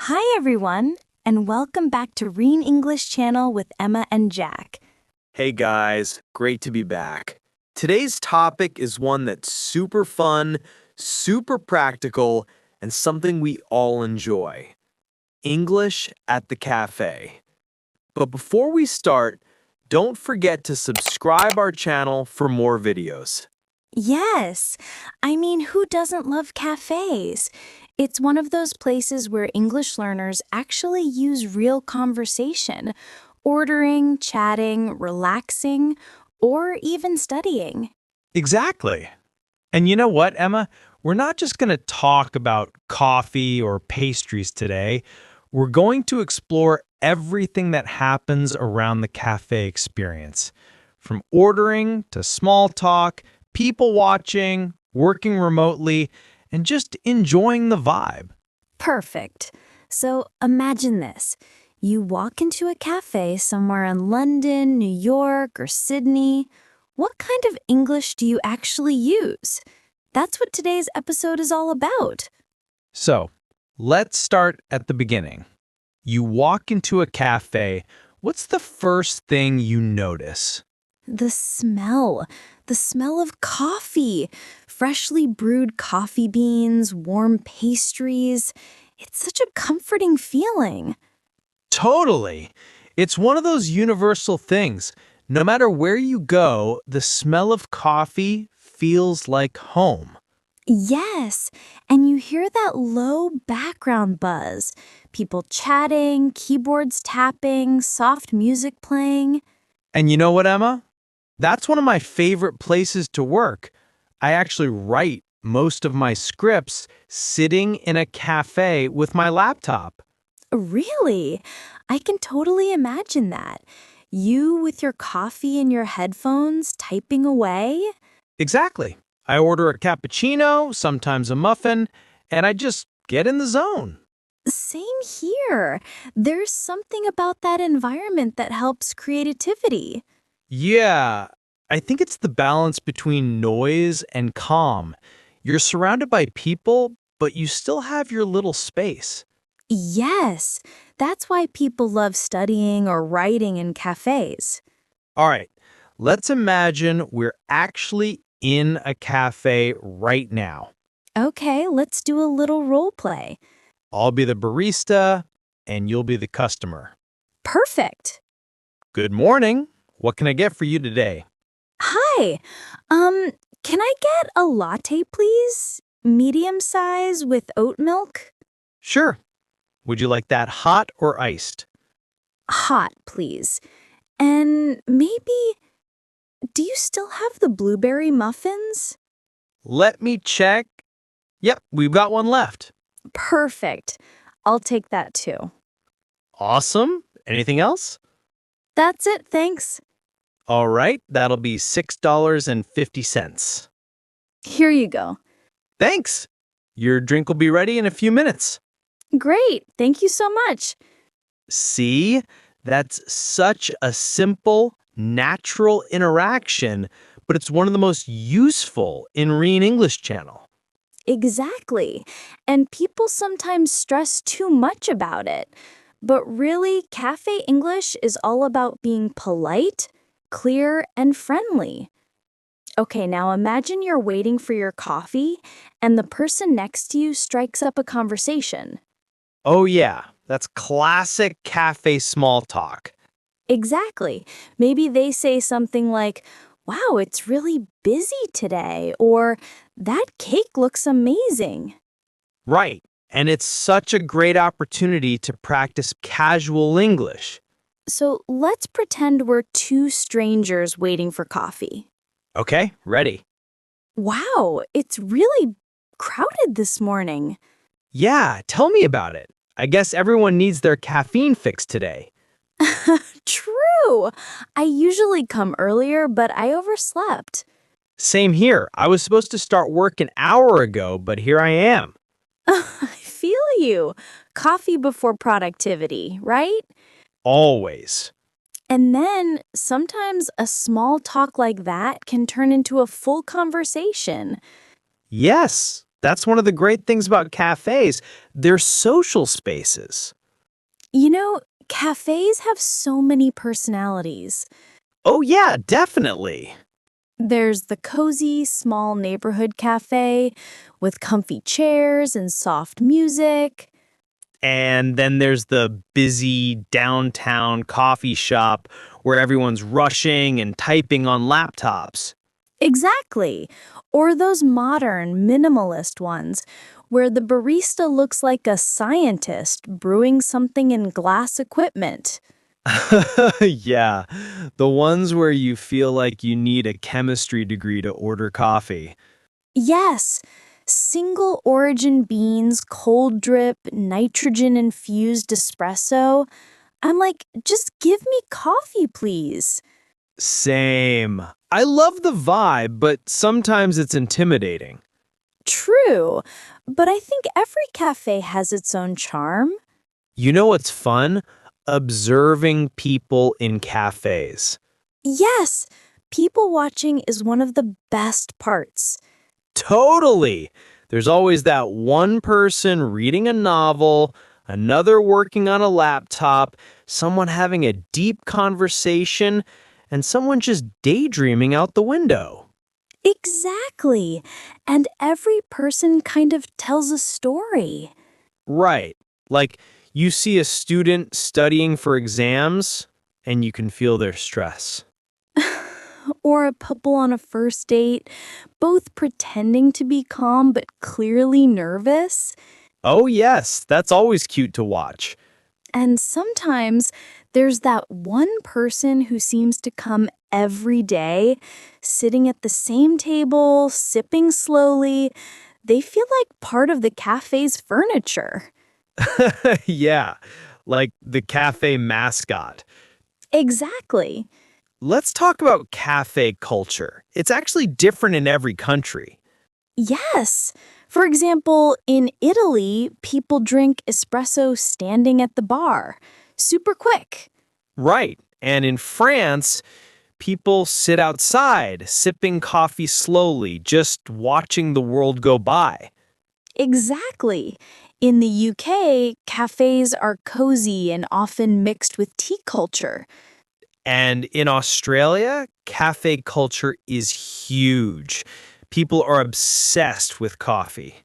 Hi everyone, and welcome back to Reen English Channel with Emma and Jack. Hey guys, great to be back. Today's topic is one that's super fun, super practical, and something we all enjoy. English at the cafe. But before we start, don't forget to subscribe our channel for more videos. Yes, I mean, who doesn't love cafes? It's one of those places where English learners actually use real conversation, ordering, chatting, relaxing, or even studying. Exactly. And you know what, Emma? We're not just going to talk about coffee or pastries today. We're going to explore everything that happens around the cafe experience. From ordering to small talk, people watching, working remotely, and just enjoying the vibe. Perfect. So imagine this. You walk into a cafe somewhere in London, New York, or Sydney. What kind of English do you actually use? That's what today's episode is all about. So, let's start at the beginning. You walk into a cafe. What's the first thing you notice? The smell. The smell of coffee. Freshly brewed coffee beans, warm pastries. It's such a comforting feeling. Totally. It's one of those universal things. No matter where you go, the smell of coffee feels like home. Yes, and you hear that low background buzz. People chatting, keyboards tapping, soft music playing. And you know what, Emma? That's one of my favorite places to work. I actually write most of my scripts sitting in a cafe with my laptop. Really? I can totally imagine that. You with your coffee and your headphones typing away? Exactly. I order a cappuccino, sometimes a muffin, and I just get in the zone. Same here. There's something about that environment that helps creativity. Yeah, I think it's the balance between noise and calm. You're surrounded by people, but you still have your little space. Yes, that's why people love studying or writing in cafes. All right, let's imagine we're actually in a cafe right now. Okay, let's do a little role play. I'll be the barista, and you'll be the customer. Perfect. Good morning. What can I get for you today? Hi. Um, can I get a latte, please? Medium size with oat milk? Sure. Would you like that hot or iced? Hot, please. And maybe, do you still have the blueberry muffins? Let me check. Yep, we've got one left. Perfect. I'll take that too. Awesome. Anything else? That's it, thanks. All right, that'll be $6.50. Here you go. Thanks. Your drink will be ready in a few minutes. Great, thank you so much. See, that's such a simple, natural interaction, but it's one of the most useful in Reen English Channel. Exactly. And people sometimes stress too much about it. But really, Cafe English is all about being polite, clear, and friendly. Okay, now imagine you're waiting for your coffee and the person next to you strikes up a conversation. Oh, yeah, that's classic cafe small talk. Exactly. Maybe they say something like, "Wow, it's really busy today," or "That cake looks amazing." Right. And it's such a great opportunity to practice casual English. So let's pretend we're two strangers waiting for coffee. Okay, ready. Wow, it's really crowded this morning. Yeah, tell me about it. I guess everyone needs their caffeine fix today. True. I usually come earlier, but I overslept. Same here. I was supposed to start work an hour ago, but here I am. I feel you. Coffee before productivity, right? Always. And then sometimes a small talk like that can turn into a full conversation. Yes, That's one of the great things about cafes. They're social spaces. You know, cafes have so many personalities. Oh, yeah, definitely. There's the cozy, small neighborhood cafe with comfy chairs and soft music. And then there's the busy downtown coffee shop where everyone's rushing and typing on laptops. Exactly. Or those modern, minimalist ones where the barista looks like a scientist brewing something in glass equipment. Yeah, the ones where you feel like you need a chemistry degree to order coffee. Yes, single origin beans, cold drip, nitrogen infused espresso. I'm like, just give me coffee, please. Same. I love the vibe, but sometimes it's intimidating. True, but I think every cafe has its own charm. You know what's fun? Observing people in cafes. Yes, people watching is one of the best parts. Totally. There's always that one person reading a novel, another working on a laptop, someone having a deep conversation, and someone just daydreaming out the window. Exactly. And every person kind of tells a story. Right. Like you see a student studying for exams, and you can feel their stress. Or a couple on a first date, both pretending to be calm but clearly nervous. Oh, yes, that's always cute to watch. And sometimes there's that one person who seems to come every day, sitting at the same table, sipping slowly. They feel like part of the cafe's furniture. Yeah, like the cafe mascot. Exactly. Let's talk about cafe culture. It's actually different in every country. Yes. For example, in Italy, people drink espresso standing at the bar. Super quick. Right. And in France, people sit outside, sipping coffee slowly, just watching the world go by. Exactly. In the UK, cafes are cozy and often mixed with tea culture. And in Australia, cafe culture is huge. People are obsessed with coffee.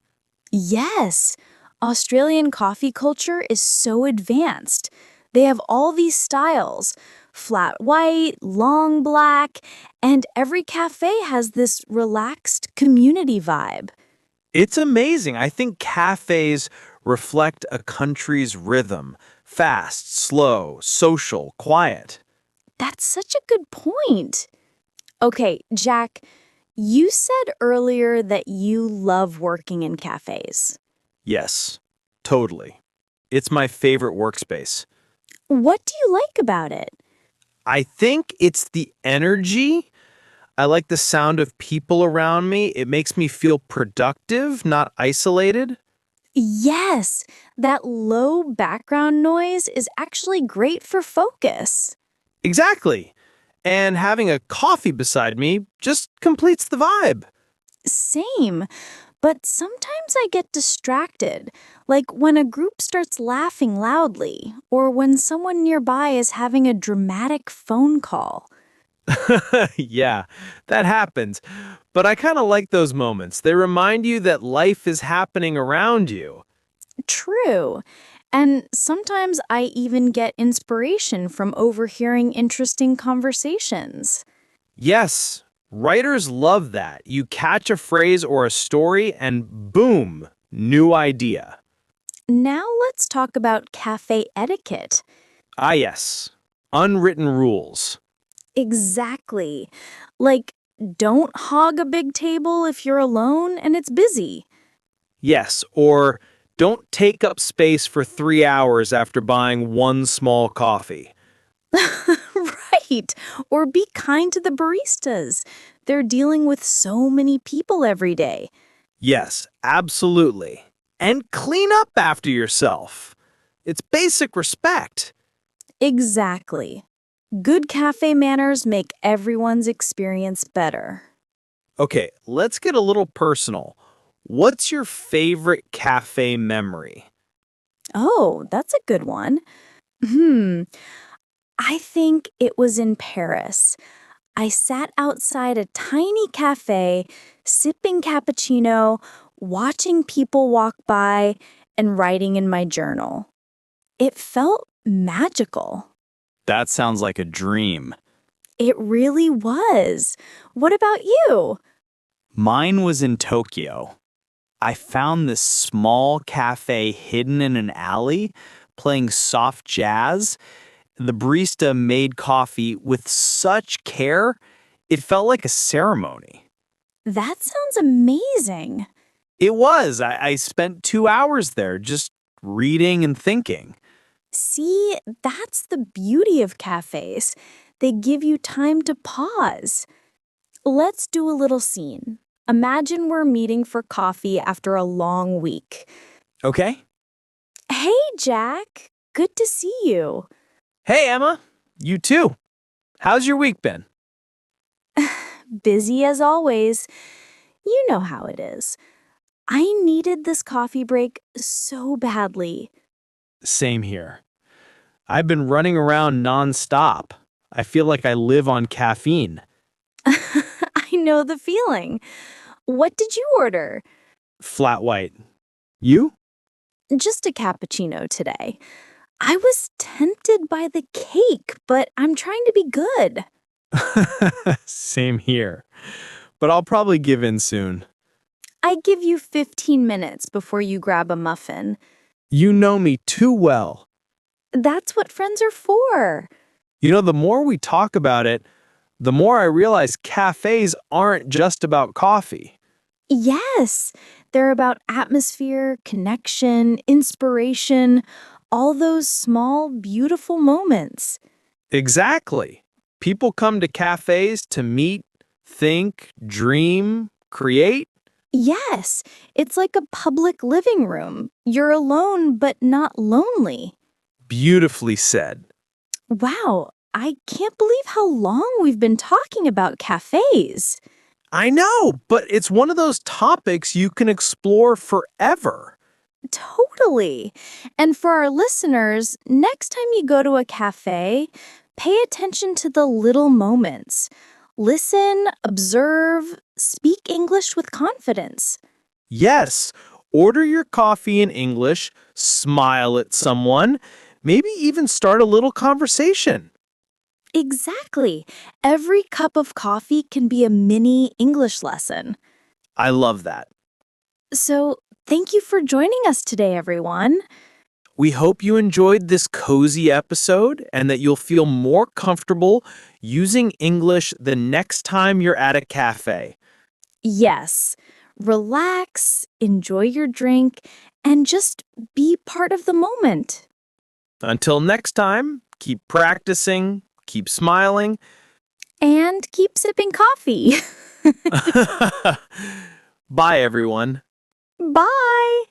Yes, Australian coffee culture is so advanced. They have all these styles: flat white, long black, and every cafe has this relaxed community vibe. It's amazing. I think cafes reflect a country's rhythm fast, slow, social, quiet. That's such a good point. Okay, Jack, you said earlier that you love working in cafes. Yes, totally. It's my favorite workspace. What do you like about it? I think it's the energy. I like the sound of people around me. It makes me feel productive, not isolated. Yes, that low background noise is actually great for focus. Exactly. And having a coffee beside me just completes the vibe. Same, but sometimes I get distracted, like when a group starts laughing loudly, or when someone nearby is having a dramatic phone call. Yeah, that happens. But I kind of like those moments. They remind you that life is happening around you. True. And sometimes I even get inspiration from overhearing interesting conversations. Yes, writers love that. You catch a phrase or a story, and boom, new idea. Now let's talk about cafe etiquette. Ah, yes, unwritten rules. Exactly. Like, don't hog a big table if you're alone and it's busy. Yes, or don't take up space for 3 hours after buying one small coffee. Right. Or be kind to the baristas. They're dealing with so many people every day. Yes, absolutely. And clean up after yourself. It's basic respect. Exactly. Good cafe manners make everyone's experience better. Okay, let's get a little personal. What's your favorite cafe memory? Oh, that's a good one. Hmm. I think it was in Paris. I sat outside a tiny cafe, sipping cappuccino, watching people walk by, and writing in my journal. It felt magical. That sounds like a dream. It really was. What about you? Mine was in Tokyo. I found this small cafe hidden in an alley playing soft jazz. The barista made coffee with such care, it felt like a ceremony. That sounds amazing. It was. I spent 2 hours there just reading and thinking. See, that's the beauty of cafes. They give you time to pause. Let's do a little scene. Imagine we're meeting for coffee after a long week. Okay? Hey, Jack. Good to see you. Hey, Emma. You too. How's your week been? Busy as always. You know how it is. I needed this coffee break so badly. Same here. I've been running around nonstop. I feel like I live on caffeine. I know the feeling. What did you order? Flat white. You? Just a cappuccino today. I was tempted by the cake, but I'm trying to be good. Same here. But I'll probably give in soon. I give you 15 minutes before you grab a muffin. You know me too well. That's what friends are for. You know, the more we talk about it, the more I realize cafes aren't just about coffee. Yes, they're about atmosphere, connection, inspiration, all those small, beautiful moments. Exactly. People come to cafes to meet, think, dream, create. Yes, it's like a public living room. You're alone, but not lonely. Beautifully said. Wow, I can't believe how long we've been talking about cafes. I know, but it's one of those topics you can explore forever. Totally. And for our listeners, next time you go to a cafe, pay attention to the little moments. Listen, observe, speak English with confidence. Yes, order your coffee in English, smile at someone, maybe even start a little conversation. Exactly. Every cup of coffee can be a mini English lesson. I love that. So, thank you for joining us today, everyone. We hope you enjoyed this cozy episode and that you'll feel more comfortable using English the next time you're at a cafe. Yes, relax, enjoy your drink, and just be part of the moment. Until next time, keep practicing, keep smiling. And keep sipping coffee. Bye, everyone. Bye.